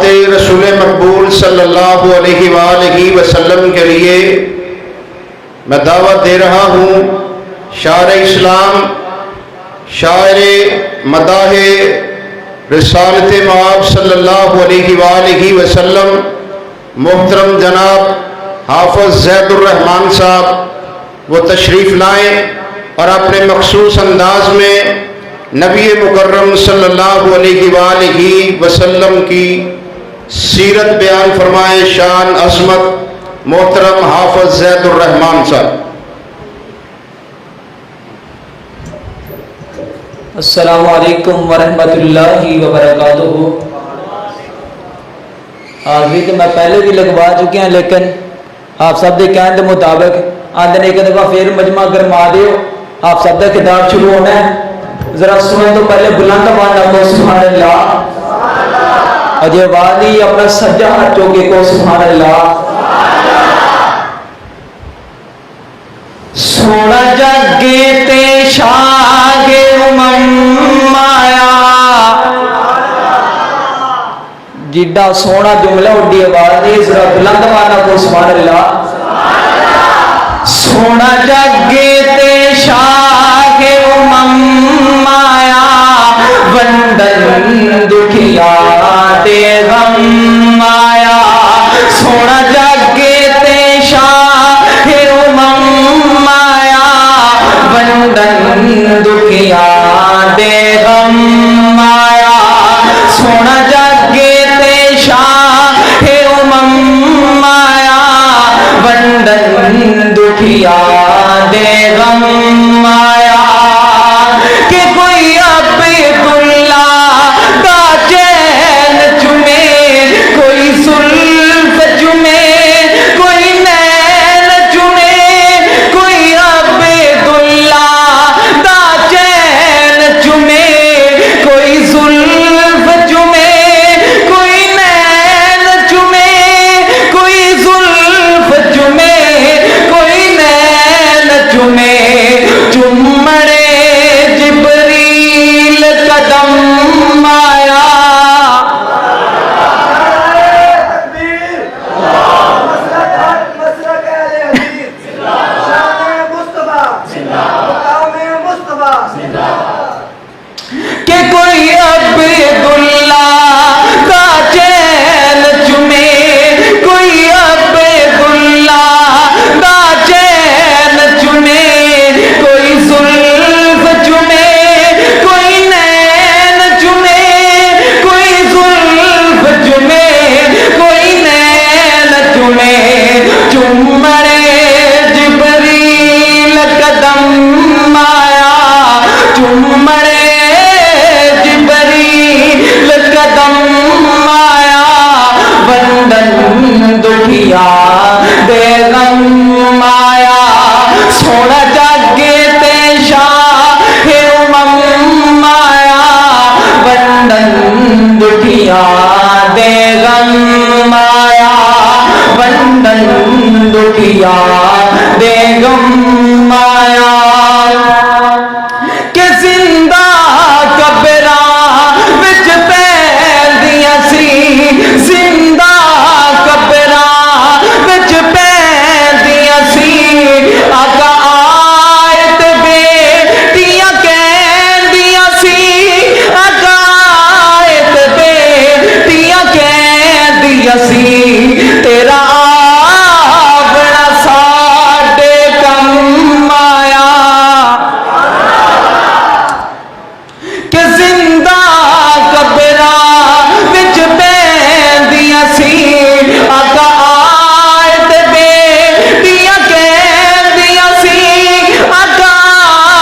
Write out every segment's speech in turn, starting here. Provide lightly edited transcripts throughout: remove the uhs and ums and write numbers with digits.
رسول مقبول صلی اللہ علیہ وآلہ وسلم کے لیے میں دعوت دے رہا ہوں شاعر اسلام، شاعر مداح رسالت مآب صلی اللہ علیہ وآلہ وسلم محترم جناب حافظ زید الرحمان صاحب، وہ تشریف لائیں اور اپنے مخصوص انداز میں نبی مکرم صلی اللہ علیہ وآلہ وسلم کی سیرت بیان فرمائیں۔ شان عظمت محترم حافظ زید الرحمان صاحب۔ السلام علیکم ورحمۃ اللہ وبرکاتہ۔ حاضری تو میں پہلے بھی لگوا چکے ہیں، لیکن آپ سب کے کہنے کے مطابق آدھے ایک دفعہ پھر مجمع گرما دیو۔ آپ سب کا کتاب شروع ہونا ہے، ذرا سنیں تو پہلے بلند آواز کو سبحان اللہ، اجے والی اپنا سجا ہاتھ چوکے کو سبحان اللہ۔ سونا جگے تے شاگے مایا، جڈا سونا جملہ اڈی آواز نہیں، ذرا بلند آواز کو سبحان اللہ۔ سونا جگے تے شاگے مایا، ونڈن دکھیا تے غم آیا۔ سونا جگے تے شاگے مایا، ونڈن دکھیا تے غم آیا۔ سونا جگے تے شاگے مایا، ونڈن دکھیا دے غم آیا۔ کہ کوئی عبداللہ دا چین چومے، کوئی زلف چومے، کوئی نین چومے، کوئی عبداللہ دا چین چومے، کوئی زلف چومے، کوئی نین چومے، کوئی زلف چومے، کوئی نین چومے۔ چمڑے جبریل قدم آیا، کہ کوئی عبداللہ کا چین چومے، کوئی عبداللہ کا چین چومے، کوئی زلف چومے، کوئی نین چومے، کوئی زلف چومے، کوئی نین چومے۔ چمڑے جبریل قدم آیا، چمڑے جبریل قدم آیا، ونڈن دکھیا دے غم آیا۔ سونا جاگے تے شاہ امم آیا، ونڈن دکھیا دے غم آیا، ونڈن دکھیا دے غم آیا۔ کہ زندہ قبراں وچ پیندیاں سی، زندہ قبراں وچ پیندیاں سی، آقا آئے تے بیٹیاں کہندیاں سی، آقا آئے تے بیٹیاں کہندیاں سی، تیرا آونا ساڈے کم آیا۔ کہ زندہ قبراں وچ پیندیاں سی، آقا آئے تے بیٹیاں کہندیاں سی، آقا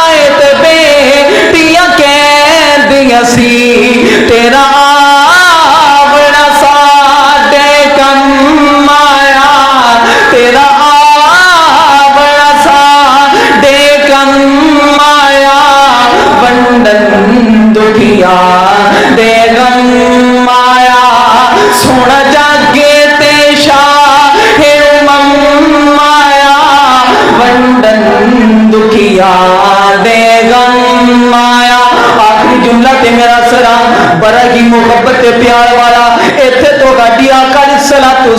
آئے تے بیٹیاں کہندیاں سی، تیرا آونا ساڈے کم آیا، تیرا آونا ساڈے کم آیا، ونڈن دکھیا دے غم آیا۔ سونا جاگے تے شاہ امم آیا، ونڈن دکھیا دے غم آیا۔ آخری جملہ تے میرا سلام بڑا ہی محبت پیار والا، ایتھے